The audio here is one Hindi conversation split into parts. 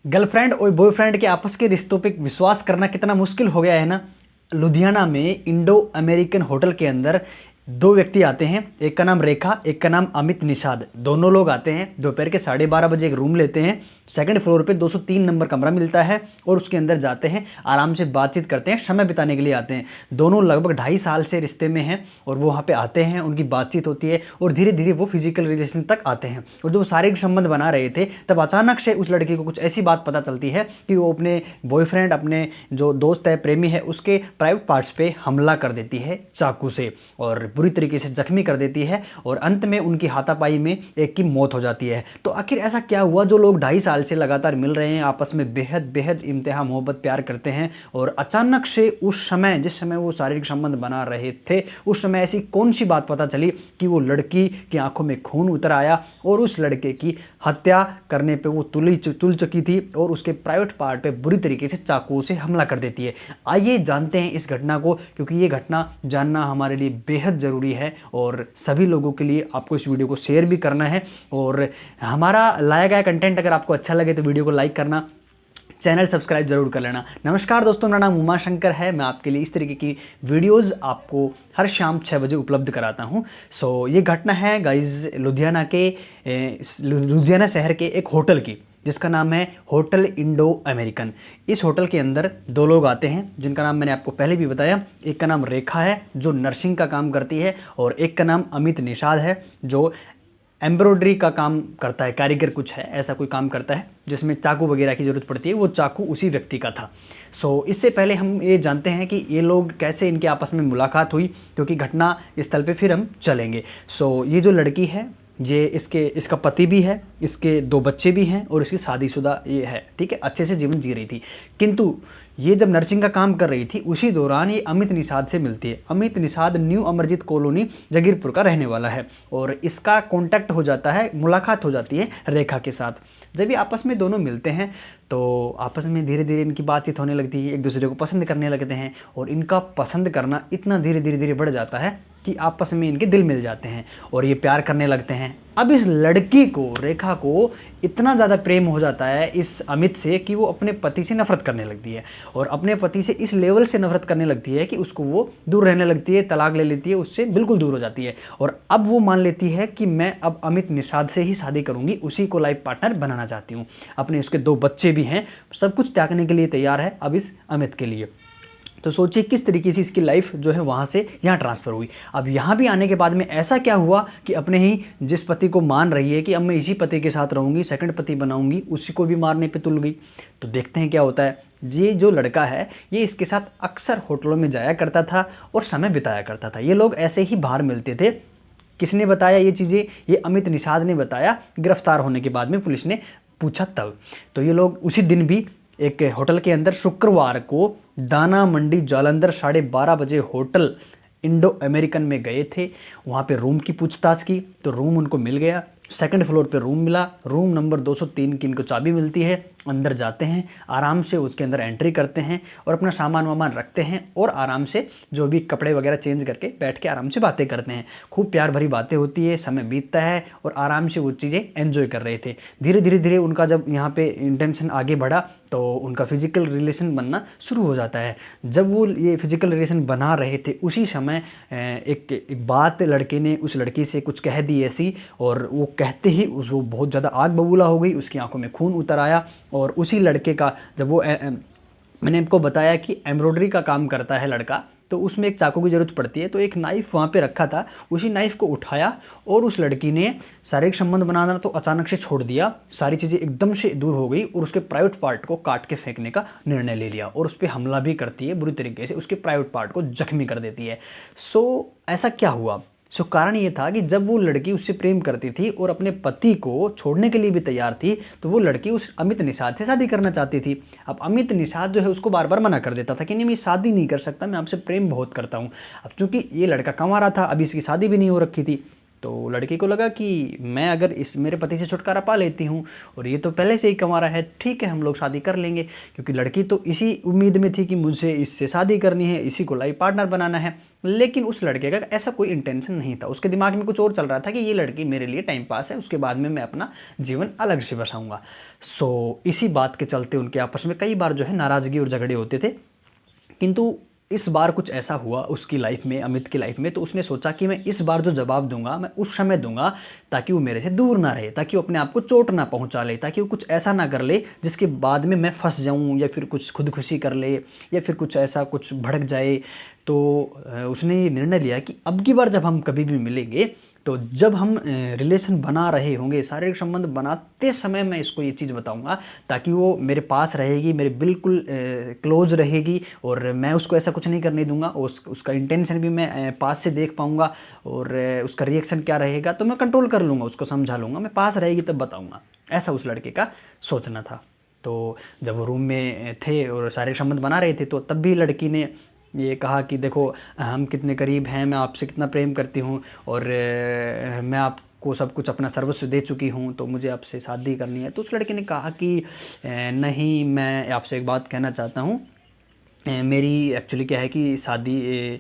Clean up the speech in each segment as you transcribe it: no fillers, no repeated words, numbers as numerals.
गर्लफ्रेंड और बॉयफ्रेंड के आपस के रिश्तों पे विश्वास करना कितना मुश्किल हो गया है ना। लुधियाना में इंडो अमेरिकन होटल के अंदर दो व्यक्ति आते हैं, एक का नाम रेखा, एक का नाम अमित निषाद। दोनों लोग आते हैं, दोपहर के 12:30 बजे एक रूम लेते हैं। सेकंड फ्लोर पे 203 नंबर कमरा मिलता है और उसके अंदर जाते हैं, आराम से बातचीत करते हैं, समय बिताने के लिए आते हैं। दोनों लगभग 2.5 साल से रिश्ते में हैं और वो वहाँ पे आते हैं, उनकी बातचीत होती है और धीरे धीरे वो फिजिकल रिलेशन तक आते हैं। और जो शारीरिक संबंध बना रहे थे, तब अचानक से उस लड़की को कुछ ऐसी बात पता चलती है कि वो अपने बॉयफ्रेंड, अपने जो दोस्त है, प्रेमी है, उसके प्राइवेट पार्ट्स पे हमला कर देती है चाकू से और बुरी तरीके से जख्मी कर देती है और अंत में उनकी हाथापाई में एक की मौत हो जाती है। तो आखिर ऐसा क्या हुआ? जो लोग 2.5 साल से लगातार मिल रहे हैं, आपस में बेहद बेहद इम्तिहा मोहब्बत प्यार करते हैं और अचानक से उस समय, जिस समय वो शारीरिक संबंध बना रहे थे, उस समय ऐसी कौन सी बात पता चली कि वो लड़की की आंखों में खून उतर आया और उस लड़के की हत्या करने पे वो तुल चुकी थी और उसके प्राइवेट पार्ट पे बुरी तरीके से चाकू से हमला कर देती है। आइए जानते हैं इस घटना को, क्योंकि ये घटना जानना हमारे लिए बेहद ज़रूरी है और सभी लोगों के लिए आपको इस वीडियो को शेयर भी करना है। और हमारा लाया गया कंटेंट अगर आपको अच्छा लगे तो वीडियो को लाइक करना, चैनल सब्सक्राइब जरूर कर लेना। नमस्कार दोस्तों, मेरा नाम उमा शंकर है। मैं आपके लिए इस तरीके की वीडियोस आपको हर शाम 6 बजे उपलब्ध कराता हूं। ये घटना है गाइज लुधियाना शहर के एक होटल की, जिसका नाम है होटल इंडो अमेरिकन। इस होटल के अंदर दो लोग आते हैं जिनका नाम मैंने आपको पहले भी बताया। एक का नाम रेखा है जो नर्सिंग का काम करती है और एक का नाम अमित निषाद है जो एम्ब्रॉयडरी का काम करता है, कारीगर कुछ है, ऐसा कोई काम करता है जिसमें चाकू वगैरह की ज़रूरत पड़ती है। वो चाकू उसी व्यक्ति का था। इससे पहले हम ये जानते हैं कि ये लोग कैसे इनके आपस में मुलाकात हुई, क्योंकि घटना स्थल पे फिर हम चलेंगे। ये जो लड़की है, ये इसका पति भी है, इसके 2 बच्चे भी हैं और इसकी शादीशुदा ये है, ठीक है, अच्छे से जीवन जी रही थी। किंतु ये जब नर्सिंग का काम कर रही थी, उसी दौरान ये अमित निषाद से मिलती है। अमित निषाद न्यू अमरजीत कॉलोनी जगीरपुर का रहने वाला है और इसका कॉन्टैक्ट हो जाता है, मुलाकात हो जाती है रेखा के साथ। जब ये आपस में दोनों मिलते हैं तो आपस में धीरे धीरे इनकी बातचीत होने लगती है, एक दूसरे को पसंद करने लगते हैं और इनका पसंद करना इतना धीरे धीरे बढ़ जाता है कि आपस में इनके दिल मिल जाते हैं और ये प्यार करने लगते हैं। अब इस लड़की को, रेखा को, इतना ज़्यादा प्रेम हो जाता है इस अमित से कि वो अपने पति से नफरत करने लगती है और अपने पति से इस लेवल से नफरत करने लगती है कि उसको वो दूर रहने लगती है, तलाक ले लेती है, उससे बिल्कुल दूर हो जाती है। और अब वो मान लेती है कि मैं अब अमित निषाद से ही शादी करूंगी, उसी को लाइफ पार्टनर बनाना चाहती हूँ। अपने उसके 2 बच्चे भी हैं, सब कुछ त्यागने के लिए तैयार है अब इस अमित के लिए। तो सोचिए किस तरीके से इसकी लाइफ जो है वहाँ से यहाँ ट्रांसफ़र हुई। अब यहाँ भी आने के बाद में ऐसा क्या हुआ कि अपने ही जिस पति को मान रही है कि अब मैं इसी पति के साथ रहूँगी, सेकंड पति बनाऊँगी, उसी को भी मारने पे तुल गई। तो देखते हैं क्या होता है। ये जो लड़का है, ये इसके साथ अक्सर होटलों में जाया करता था और समय बिताया करता था। ये लोग ऐसे ही बाहर मिलते थे। किसने बताया ये चीज़ें? ये अमित निषाद ने बताया, गिरफ्तार होने के बाद में पुलिस ने पूछा तब। तो ये लोग उसी दिन भी एक होटल के अंदर शुक्रवार को दाना मंडी जालंधर 12:30 बजे होटल इंडो अमेरिकन में गए थे। वहाँ पे रूम की पूछताछ की तो रूम उनको मिल गया। सेकंड फ्लोर पे रूम मिला, रूम नंबर 203 की इनको चाबी मिलती है। अंदर जाते हैं, आराम से उसके अंदर एंट्री करते हैं और अपना सामान वामान रखते हैं और आराम से जो भी कपड़े वगैरह चेंज करके बैठ के आराम से बातें करते हैं। खूब प्यार भरी बातें होती है, समय बीतता है और आराम से वो चीज़ें एंजॉय कर रहे थे। धीरे धीरे उनका जब यहाँ पे इंटेंशन आगे बढ़ा तो उनका फिजिकल रिलेशन बनना शुरू हो जाता है। जब वो ये फिजिकल रिलेशन बना रहे थे, उसी समय एक बात लड़के ने उस लड़की से कुछ कह दी ऐसी, और वो कहते ही वो बहुत ज़्यादा आग बबूला हो गई, उसकी आंखों में खून उतर आया। और उसी लड़के का, जब वो मैंने आपको बताया कि एम्ब्रॉयडरी का काम करता है लड़का, तो उसमें एक चाकू की ज़रूरत पड़ती है, तो एक नाइफ़ वहाँ पे रखा था, उसी नाइफ़ को उठाया और उस लड़की ने शारीरिक संबंध बनाना तो अचानक से छोड़ दिया, सारी चीज़ें एकदम से दूर हो गई और उसके प्राइवेट पार्ट को काट के फेंकने का निर्णय ले लिया और उस पर हमला भी करती है, बुरी तरीके से उसके प्राइवेट पार्ट को जख्मी कर देती है। ऐसा क्या हुआ? कारण ये था कि जब वो लड़की उससे प्रेम करती थी और अपने पति को छोड़ने के लिए भी तैयार थी, तो वो लड़की उस अमित निषाद से शादी करना चाहती थी। अब अमित निषाद जो है उसको बार बार मना कर देता था कि नहीं, मैं शादी नहीं कर सकता, मैं आपसे प्रेम बहुत करता हूँ। अब चूंकि ये लड़का कमा रहा था, अभी इसकी शादी भी नहीं हो रखी थी, तो लड़की को लगा कि मैं अगर इस मेरे पति से छुटकारा पा लेती हूँ और ये तो पहले से ही कमा रहा है, ठीक है हम लोग शादी कर लेंगे, क्योंकि लड़की तो इसी उम्मीद में थी कि मुझे इससे शादी करनी है, इसी को लाइफ पार्टनर बनाना है। लेकिन उस लड़के का ऐसा कोई इंटेंशन नहीं था, उसके दिमाग में कुछ और चल रहा था कि ये लड़की मेरे लिए टाइम पास है, उसके बाद में मैं अपना जीवन अलग से बसाऊंगा। इसी बात के चलते उनके आपस में कई बार जो है नाराज़गी और झगड़े होते थे। किंतु इस बार कुछ ऐसा हुआ उसकी लाइफ में, अमित की लाइफ में, तो उसने सोचा कि मैं इस बार जो जवाब दूंगा मैं उस समय दूंगा ताकि वो मेरे से दूर ना रहे, ताकि वो अपने आप को चोट ना पहुंचा ले, ताकि वो कुछ ऐसा ना कर ले जिसके बाद में मैं फंस जाऊं या फिर कुछ खुदकुशी कर ले या फिर कुछ ऐसा कुछ भड़क जाए। तो उसने ये निर्णय लिया कि अब की बार जब हम कभी भी मिलेंगे तो जब हम रिलेशन बना रहे होंगे, शारीरिक संबंध बनाते समय मैं इसको ये चीज़ बताऊंगा ताकि वो मेरे पास रहेगी, मेरे बिल्कुल क्लोज रहेगी और मैं उसको ऐसा कुछ नहीं करने दूंगा। उसका इंटेंशन भी मैं पास से देख पाऊंगा और उसका रिएक्शन क्या रहेगा तो मैं कंट्रोल कर लूँगा, उसको समझा लूँगा, मैं पास रहेगी तब बताऊँगा। ऐसा उस लड़के का सोचना था। तो जब वो रूम में थे और शारीरिक संबंध बना रहे थे तो तब भी लड़की ने ये कहा कि देखो हम कितने करीब हैं, मैं आपसे कितना प्रेम करती हूँ और मैं आपको सब कुछ अपना सर्वस्व दे चुकी हूँ, तो मुझे आपसे शादी करनी है। तो उस लड़के ने कहा कि नहीं, मैं आपसे एक बात कहना चाहता हूँ, मेरी एक्चुअली क्या है कि शादी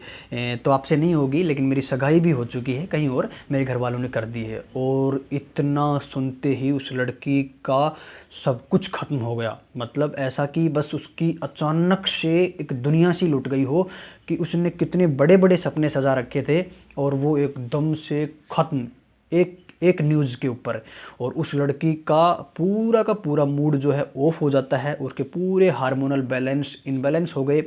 तो आपसे नहीं होगी, लेकिन मेरी सगाई भी हो चुकी है कहीं और, मेरे घर वालों ने कर दी है। और इतना सुनते ही उस लड़की का सब कुछ ख़त्म हो गया। मतलब ऐसा कि बस उसकी अचानक से एक दुनिया सी लुट गई हो कि उसने कितने बड़े बड़े सपने सजा रखे थे और वो एकदम से ख़त्म एक न्यूज़ के ऊपर। और उस लड़की का पूरा मूड जो है ऑफ हो जाता है, उसके पूरे हार्मोनल बैलेंस इनबैलेंस हो गए।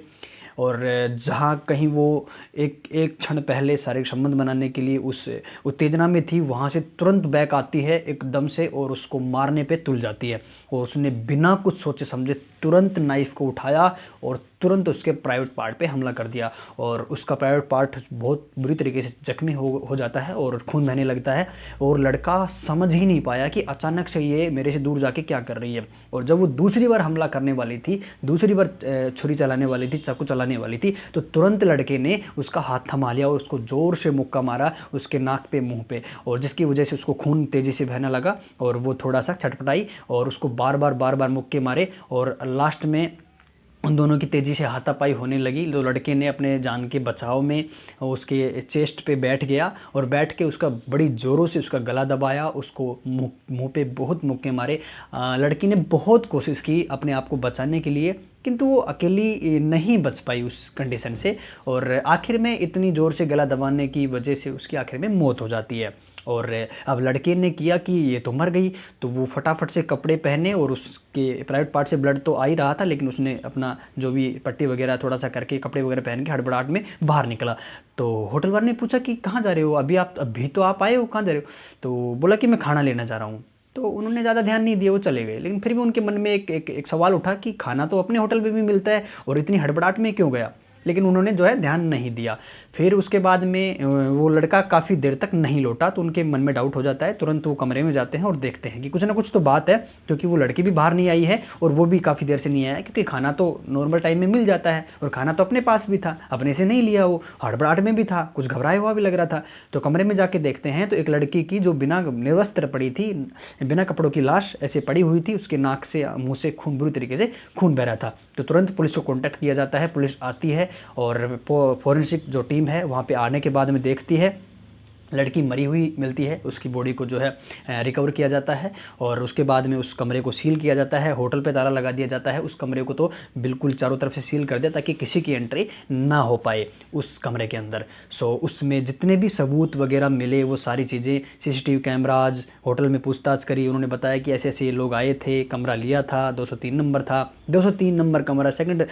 और जहाँ कहीं वो एक क्षण पहले शारीरिक संबंध बनाने के लिए उस उत्तेजना में थी, वहाँ से तुरंत बैक आती है एकदम से और उसको मारने पे तुल जाती है। और उसने बिना कुछ सोचे समझे तुरंत नाइफ़ को उठाया और तुरंत उसके प्राइवेट पार्ट पे हमला कर दिया और उसका प्राइवेट पार्ट बहुत बुरी तरीके से जख्मी हो जाता है और खून बहने लगता है। और लड़का समझ ही नहीं पाया कि अचानक से ये मेरे से दूर जाके क्या कर रही है। और जब वो दूसरी बार हमला करने वाली थी, दूसरी बार छुरी चलाने वाली थी, चाकू चलाने वाली थी, तो तुरंत लड़के ने उसका हाथ थमा लिया और उसको ज़ोर से मुक्का मारा उसके नाक पे, मुँह पे, और जिसकी वजह से उसको खून तेज़ी से बहने लगा और वो थोड़ा सा छटपटाई और उसको बार बार मुक्के मारे। और लास्ट में उन दोनों की तेज़ी से हाथापाई होने लगी। तो लड़के ने अपने जान के बचाव में उसके चेस्ट पे बैठ गया और बैठ के उसका बड़ी ज़ोरों से उसका गला दबाया, उसको मुंह पे बहुत मुक्के मारे। लड़की ने बहुत कोशिश की अपने आप को बचाने के लिए, किंतु वो अकेली नहीं बच पाई उस कंडीशन से और आखिर में इतनी ज़ोर से गला दबाने की वजह से उसकी आखिर में मौत हो जाती है। और अब लड़के ने किया कि ये तो मर गई, तो वो फटाफट से कपड़े पहने और उसके प्राइवेट पार्ट से ब्लड तो आ ही रहा था, लेकिन उसने अपना जो भी पट्टी वगैरह थोड़ा सा करके कपड़े वगैरह पहन के हड़बड़ाहट में बाहर निकला। तो होटल वाले ने पूछा कि कहाँ जा रहे हो, अभी तो आप आए हो, कहाँ जा रहे हो? तो बोला कि मैं खाना लेना जा रहा हूँ। तो उन्होंने ज़्यादा ध्यान नहीं दिया, वो चले गए। लेकिन फिर भी उनके मन में एक सवाल उठा कि खाना तो अपने होटल में भी मिलता है और इतनी हड़बड़ाहट में क्यों गया? लेकिन उन्होंने जो है ध्यान नहीं दिया। फिर उसके बाद में वो लड़का काफ़ी देर तक नहीं लौटा, तो उनके मन में डाउट हो जाता है। तुरंत वो कमरे में जाते हैं और देखते हैं कि कुछ ना कुछ तो बात है, क्योंकि वो लड़की भी बाहर नहीं आई है और वो भी काफ़ी देर से नहीं आया है, क्योंकि खाना तो नॉर्मल टाइम में मिल जाता है और खाना तो अपने पास भी था, अपने से नहीं लिया, वो हड़बड़ाहट में भी था, कुछ घबराया हुआ भी लग रहा था। तो कमरे में जाके देखते हैं तो एक लड़की की जो बिना निर्वस्त्र पड़ी थी, बिना कपड़ों की लाश ऐसे पड़ी हुई थी, उसके नाक से, मुँह से खून बुरी तरीके से खून बह रहा था। तो तुरंत पुलिस को कॉन्टैक्ट किया जाता है, पुलिस आती है और फॉरेंसिक जो टीम है वहाँ पे आने के बाद में देखती है, लड़की मरी हुई मिलती है, उसकी बॉडी को जो है रिकवर किया जाता है और उसके बाद में उस कमरे को सील किया जाता है, होटल पे ताला लगा दिया जाता है। उस कमरे को तो बिल्कुल चारों तरफ से सील कर दिया ताकि किसी की एंट्री ना हो पाए उस कमरे के अंदर। उसमें जितने भी सबूत वगैरह मिले वो सारी चीज़ें, सीसीटीवी कैमराज, होटल में पूछताछ करी, उन्होंने बताया कि ऐसे ऐसे लोग आए थे, कमरा लिया था, 203 नंबर था, 203 नंबर कमरा सेकंड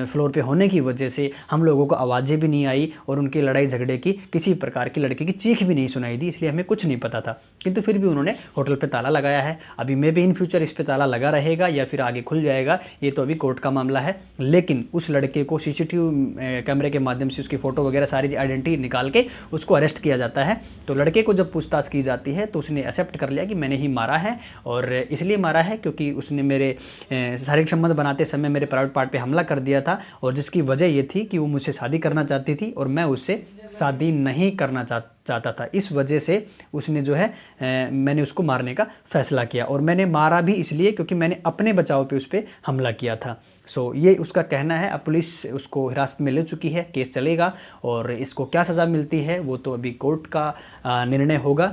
फ्लोर पे होने की वजह से हम लोगों को आवाज़ें भी नहीं आई और उनकी लड़ाई झगड़े की किसी प्रकार की लड़के की चीख भी नहीं सुनाई दी, इसलिए हमें कुछ नहीं पता था। किंतु फिर भी उन्होंने होटल पे ताला लगाया है। अभी मे भी इन फ्यूचर इस पे ताला लगा रहेगा या फिर आगे खुल जाएगा, ये तो अभी कोर्ट का मामला है। लेकिन उस लड़के को सीसीटीवी कैमरे के माध्यम से उसकी फ़ोटो वगैरह सारी आइडेंटिटी निकाल के उसको अरेस्ट किया जाता है। तो लड़के को जब पूछताछ की जाती है तो उसने एक्सेप्ट कर लिया कि मैंने ही मारा है, और इसलिए मारा है क्योंकि उसने मेरे शारीरिक संबंध बनाते समय मेरे प्राइवेट पार्ट पे हमला कर दिया था, और जिसकी वजह ये थी कि वो मुझसे शादी करना चाहती थी और मैं उससे शादी नहीं करना चाहता था। इस वजह से उसने जो है मैंने उसको मारने का फ़ैसला किया, और मैंने मारा भी इसलिए क्योंकि मैंने अपने बचाव पे उस पर हमला किया था। सो ये उसका कहना है। अब पुलिस उसको हिरासत में ले चुकी है, केस चलेगा, और इसको क्या सज़ा मिलती है वो तो अभी कोर्ट का निर्णय होगा।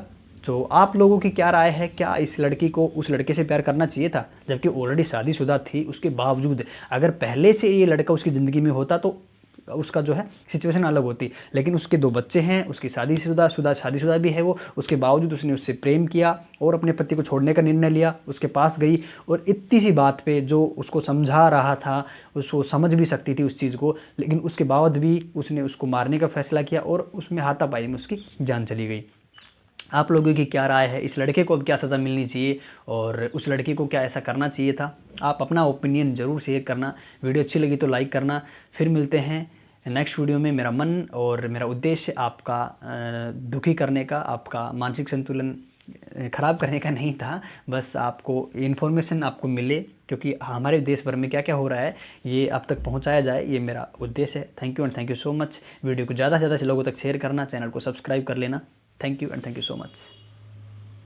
तो आप लोगों की क्या राय है? क्या इस लड़की को उस लड़के से प्यार करना चाहिए था, जबकि ऑलरेडी शादीशुदा थी? उसके बावजूद अगर पहले से ये लड़का उसकी ज़िंदगी में होता तो उसका जो है सिचुएशन अलग होती। लेकिन उसके 2 बच्चे हैं, उसकी शादीशुदा भी है वो, उसके बावजूद उसने उससे प्रेम किया और अपने पति को छोड़ने का निर्णय लिया, उसके पास गई, और इतनी सी बात पे जो उसको समझा रहा था, उसको समझ भी सकती थी उस चीज़ को, लेकिन उसके बाद भी उसने उसको मारने का फैसला किया और उसमें हाथापाई में उसकी जान चली गई। आप लोगों की क्या राय है? इस लड़के को अब क्या सज़ा मिलनी चाहिए और उस लड़की को क्या ऐसा करना चाहिए था? आप अपना ओपिनियन ज़रूर शेयर करना। वीडियो अच्छी लगी तो लाइक करना। फिर मिलते हैं नेक्स्ट वीडियो में। मेरा मन और मेरा उद्देश्य आपका दुखी करने का, आपका मानसिक संतुलन ख़राब करने का नहीं था, बस आपको इन्फॉर्मेशन आपको मिले, क्योंकि हमारे देश भर में क्या क्या हो रहा है ये आप तक पहुंचाया जाए, ये मेरा उद्देश्य है। Thank you and thank you so much. Video को ज़्यादा से ज़्यादा लोगों तक शेयर करना, चैनल को सब्सक्राइब कर लेना। Thank you and thank you so much.